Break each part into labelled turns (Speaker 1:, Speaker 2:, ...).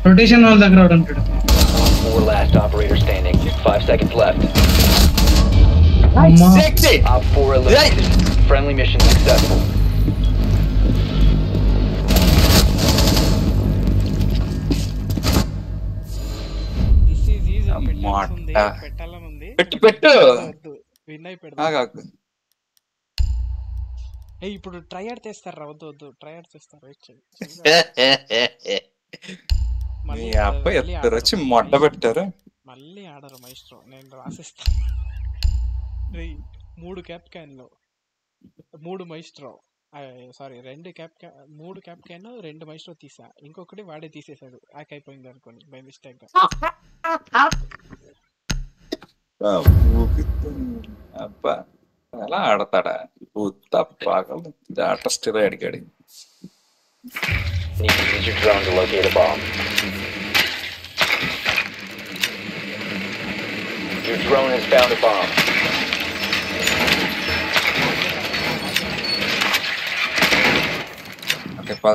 Speaker 1: Rotation వాళ్ళ దగ్గర ఒకడు ఉంటాడు.
Speaker 2: 4 last operator standing. 5 seconds left.
Speaker 1: అమ్మా.
Speaker 2: Op 4 eliminated. Friendly mission successful.
Speaker 3: This is easy
Speaker 4: అమ్మా.
Speaker 3: పెట్టాలని ఉంది.
Speaker 4: పెట్టు
Speaker 3: విన్ అయి పెడదాం.
Speaker 4: ఆగాకు.
Speaker 3: ఇప్పుడు ట్రయర్ తెస్తారా? వద్దు ట్రయర్ తెస్తారు.
Speaker 4: మీ అబ్బాయి ఎత్తరు వచ్చి మొడ్డ పెట్టారు.
Speaker 3: మళ్ళీ ఆడరు మైస్ట్రో. నేను రాసిస్తా. 3 క్యాప్ క్యాన్లు 3 Maestro, sorry 2 cap 3 cap can 2 Maestro తీసా. ఇంకొకటి వాడే తీసేసాడు. హ్యాక్ అయిపోయింది అనుకోని బై మిస్టేక్ గా.
Speaker 4: అబ్బా ఎలా ఆడతాడా తప్పగలదు. ఆటస్ట్ అడిగాడు.
Speaker 2: Need to use your drone to locate a bomb. Your drone has found a bomb.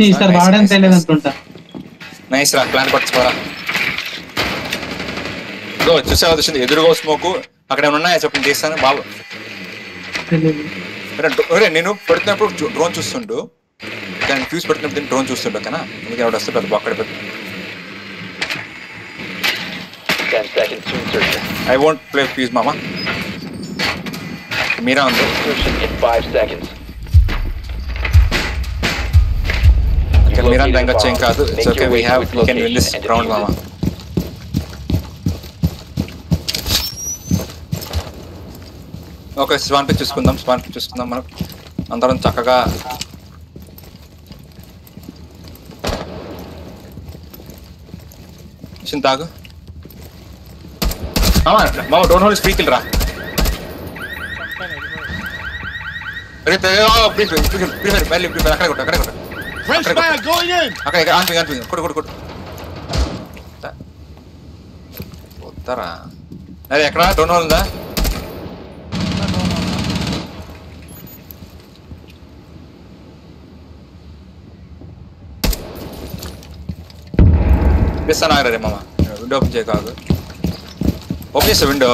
Speaker 1: ఈసారి వాడని తెలియదు అనుకుంటా.
Speaker 4: నైస్ రా, ప్లాన్ పట్టుకోరా. చూసావా వచ్చింది ఎదురుగా స్మోకు. అక్కడ ఏమైనా ఉన్నాయా చెప్పండి, తీస్తాను బాబు. నేను పెడుతున్నప్పుడు డ్రోన్ చూస్తుండు, దాన్ని ఫ్యూజ్ పెడుతున్నప్పుడు డ్రోన్ చూస్తుండు. ఓకేనా, ఎందుకు ఎవరు వస్తే పెద్ద అక్కడ పెట్టు.
Speaker 2: 10 seconds to insertion.
Speaker 4: I won't play fuse mama. Mira on
Speaker 2: Insertion in 5 seconds.
Speaker 4: Okay, Mira danga chain kaadu. It's okay, we can win this round mama. Okay, స్వాన్ పిక్ చూసుకుందాం మనం అందరం చక్కగా. చింతాగు మామ, డోంట్ హోల్డ్ స్పీక్ రా. ప్లీజ్ అక్కడ కొట్టు, అక్కడ ఆన్పింగ్ కొట్టు వస్తారా? అదే ఎక్కడ డోంట్ హోల్డ్ ఉందా? ఇస్తాను ఆగరే మామ. విండో ఓపెన్ చేయకాదు. ఓపెన్ చేస్తా విండో.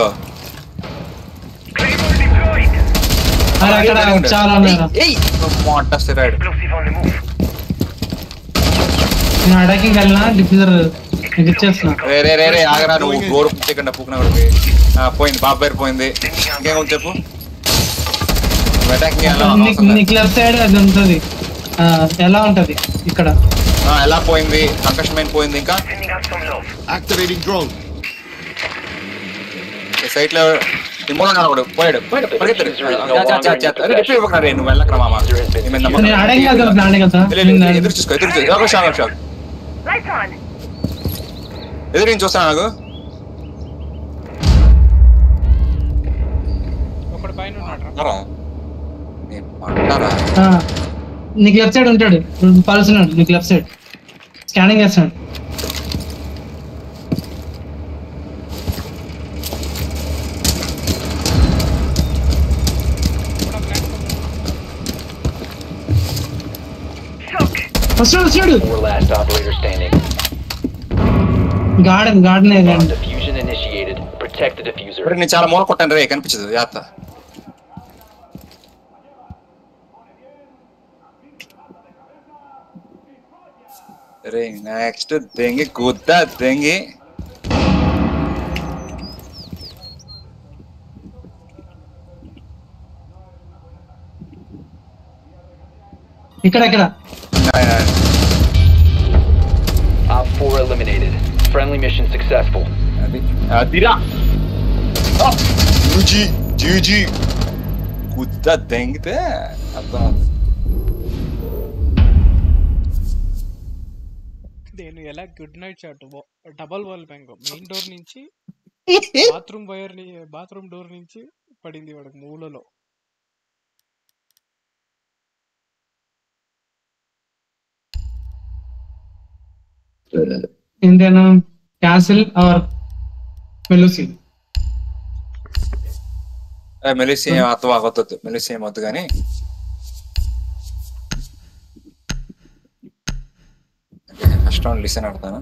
Speaker 1: అటాకింగ్ వెళ్ళినా డిఫ్యూజర్ ఇచ్చేస్తున్నా.
Speaker 4: రే ఆగరా, నువ్వు గోరు చేయకుండా పూకున్నా కూడా పోయింది. బాబాయ్ పోయింది. ఇంకేం చెప్పు.
Speaker 1: నీకు లెఫ్ట్ సైడ్ అది ఉంటది. ఎలా ఉంటది ఇక్కడ?
Speaker 4: ఎలా పోయింది? కంకషన్ పోయింది. ఇంకా సైట్ లో పోయాడు. నువ్వు వెళ్ళకరా మామ. ఎదురు చూసుకో, ఎదురు నేను చూస్తాను. నాకు
Speaker 1: నీకు లెఫ్ట్ సైడ్ ఉంటాడు. పలుస్తున్నాడు నీకు లెఫ్ట్ సైడ్. స్కానింగ్ చేస్తున్నాడు. వచ్చాడు. గార్డెన్
Speaker 4: నేను చాలా మూల కొట్టాను రే, కనిపించదు యాత్ర. రే నెక్స్ట్ దెంగి గుద్దా దెంగి.
Speaker 1: ఇక్కడ
Speaker 2: Op 4 eliminated. Friendly mission successful.
Speaker 4: అదిరా జీజీ గుద్దా దెంగితే అర్థం.
Speaker 3: నేను ఎలా good night shot double wall bank main door నుంచి బాత్రూమ్ డోర్ నుంచి పడింది వాడికి మూలలో.
Speaker 1: ఇండియన్ క్యాన్సిల్ అవర్ మెలూసి.
Speaker 4: మెలిసి అర్థం మెలిసి ఏమవుతుంది కానీ ఫస్ట్ రౌండ్ లిసన్ ఆడతాను.